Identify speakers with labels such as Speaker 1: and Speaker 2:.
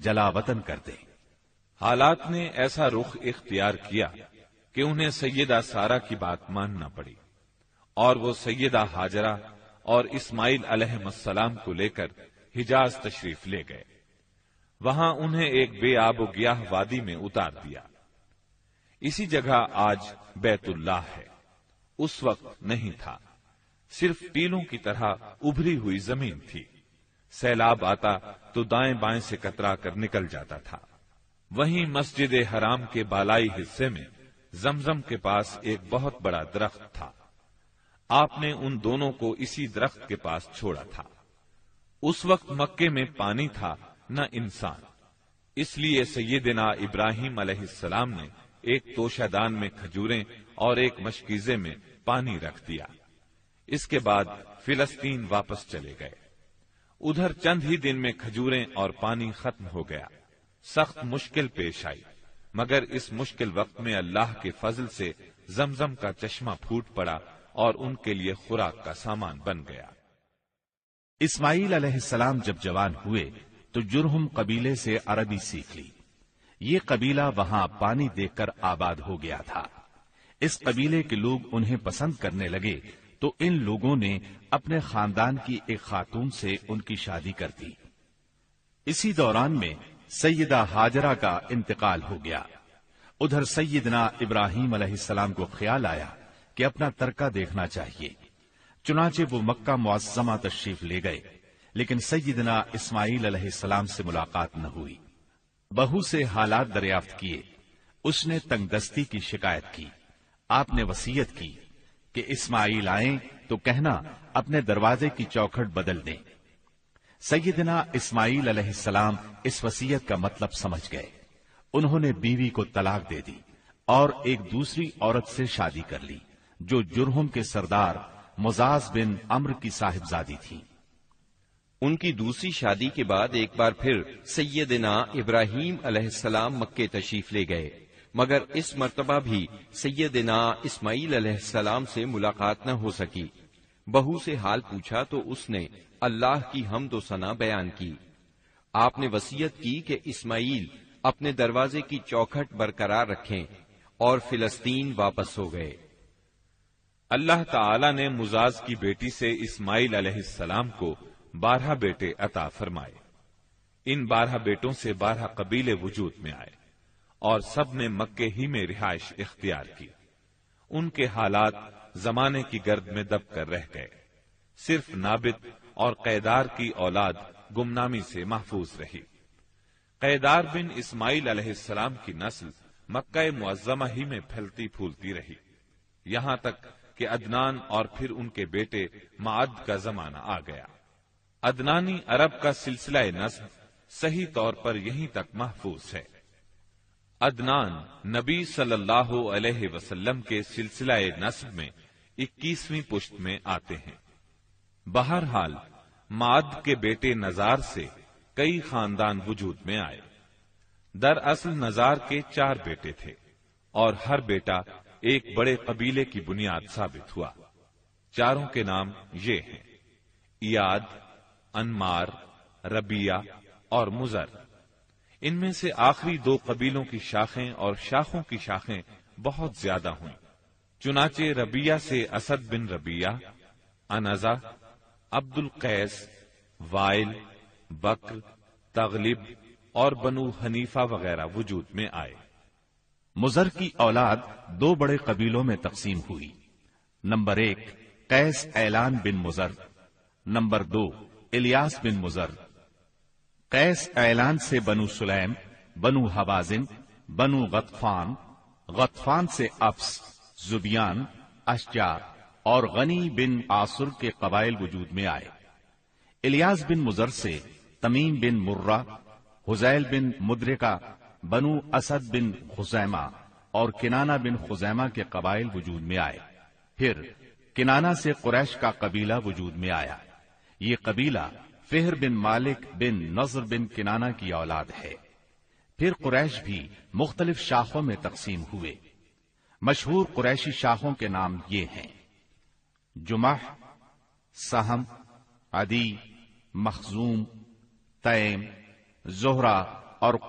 Speaker 1: جلا وطن کر دیں۔
Speaker 2: حالات نے ایسا رخ اختیار کیا کہ انہیں سیدہ سارہ کی بات ماننا پڑی، اور وہ سیدہ ہاجرہ اور اسماعیل علیہ السلام کو لے کر حجاز تشریف لے گئے۔ وہاں انہیں ایک بے آب و گیاہ وادی میں اتار دیا۔ اسی جگہ آج بیت اللہ ہے، اس وقت نہیں تھا، صرف ٹیلوں کی طرح ابھری ہوئی زمین تھی۔ سیلاب آتا تو دائیں بائیں سے کترا کر نکل جاتا تھا۔ وہیں مسجد حرام کے بالائی حصے میں زمزم کے پاس ایک بہت بڑا درخت تھا۔ آپ نے ان دونوں کو اسی درخت کے پاس چھوڑا تھا۔ اس وقت مکے میں پانی تھا نہ انسان، اس لیے سیدنا ابراہیم علیہ السلام نے ایک توشہ دان میں کھجوریں اور ایک مشکیزے میں پانی رکھ دیا۔ اس کے بعد فلسطین واپس چلے گئے۔ ادھر چند ہی دن میں کھجوریں اور پانی ختم ہو گیا۔ سخت مشکل پیش آئی، مگر اس مشکل وقت میں اللہ کے فضل سے زمزم کا چشمہ پھوٹ پڑا اور ان کے لیے خوراک کا سامان بن گیا۔
Speaker 1: اسماعیل علیہ السلام جب جوان ہوئے تو جرہم قبیلے سے عربی سیکھ لی۔ یہ قبیلہ وہاں پانی دیکھ کر آباد ہو گیا تھا۔ اس قبیلے کے لوگ انہیں پسند کرنے لگے تو ان لوگوں نے اپنے خاندان کی ایک خاتون سے ان کی شادی کر دی۔ اسی دوران میں سیدہ ہاجرہ کا انتقال ہو گیا۔ ادھر سیدنا ابراہیم علیہ السلام کو خیال آیا کہ اپنا ترکہ دیکھنا چاہیے، چنانچہ وہ مکہ معظمہ تشریف لے گئے، لیکن سیدنا اسماعیل علیہ السلام سے ملاقات نہ ہوئی۔ بہو سے حالات دریافت کیے، اس نے تنگ دستی کی شکایت کی۔ آپ نے وصیت کی کہ اسماعیل آئیں تو کہنا اپنے دروازے کی چوکھٹ بدل دیں۔ سیدنا اسماعیل علیہ السلام اس وصیت کا مطلب سمجھ گئے۔ انہوں نے بیوی کو طلاق دے دی اور ایک دوسری عورت سے شادی کر لی جو جرہم کے سردار مزاز بن عمرو کی صاحبزادی تھی۔
Speaker 3: ان کی دوسری شادی کے بعد ایک بار پھر سیدنا ابراہیم علیہ السلام مکے تشریف لے گئے، مگر اس مرتبہ بھی سیدنا اسماعیل علیہ السلام سے ملاقات نہ ہو سکی۔ بہو سے حال پوچھا تو اس نے اللہ کی حمد و ثنا بیان کی۔ آپ نے وصیت کی کہ اسماعیل اپنے دروازے کی چوکھٹ برقرار رکھیں، اور فلسطین واپس ہو گئے۔
Speaker 2: اللہ تعالی نے مزاز کی بیٹی سے اسماعیل علیہ السلام کو 12 بیٹے عطا فرمائے۔ ان 12 بیٹوں سے 12 قبیلے وجود میں آئے اور سب نے مکے ہی میں رہائش اختیار کی۔ ان کے حالات زمانے کی گرد میں دب کر رہ گئے۔ صرف نابت اور قیدار کی اولاد گمنامی سے محفوظ رہی۔ قیدار بن اسماعیل علیہ السلام کی نسل مکہ معظمہ ہی میں پھیلتی پھولتی رہی، یہاں تک کہ عدنان اور پھر ان کے بیٹے معد کا زمانہ آ گیا۔ عدنانی عرب کا سلسلہ نسب صحیح طور پر یہیں تک محفوظ ہے۔ عدنان نبی صلی اللہ علیہ وسلم کے سلسلہ نسب میں 21ویں پشت میں آتے ہیں۔ بہرحال معد کے بیٹے نزار سے کئی خاندان وجود میں آئے۔ دراصل نزار کے 4 بیٹے تھے اور ہر بیٹا ایک بڑے قبیلے کی بنیاد ثابت ہوا۔ چاروں کے نام یہ ہیں: ایاد، انمار، ربیہ اور مزر۔ ان میں سے آخری 2 قبیلوں کی شاخیں اور شاخوں کی شاخیں بہت زیادہ ہوئیں۔ چنانچہ ربیہ سے اسد بن ربیہ، انزا، عبد القیس، وائل، بکر، تغلب اور بنو حنیفہ وغیرہ وجود میں آئے۔
Speaker 1: مزر کی اولاد 2 بڑے قبیلوں میں تقسیم ہوئی۔ نمبر 1 قیس اعلان بن مزر، نمبر 2 الیاس بن مزر۔ قیس اعلان سے بنو سلیم، بنو حوازن، بنو غطفان، غطفان سے افس، زبیان، اشجع اور غنی بن عاصر کے قبائل وجود میں آئے۔ الیاس بن مزر سے تمیم بن مرہ، حزیل بن مدرکہ، بنو اسد بن خزیمہ اور کنانہ بن خزیمہ کے قبائل وجود میں آئے۔ پھر کنانہ سے قریش کا قبیلہ وجود میں آیا۔ یہ قبیلہ فہر بن مالک بن نضر بن کنانہ کی اولاد ہے۔ پھر قریش بھی مختلف شاخوں میں تقسیم ہوئے۔ مشہور قریشی شاخوں کے نام یہ ہیں: جمح، سہم، عدی، مخزوم، تیم، زہرہ، اور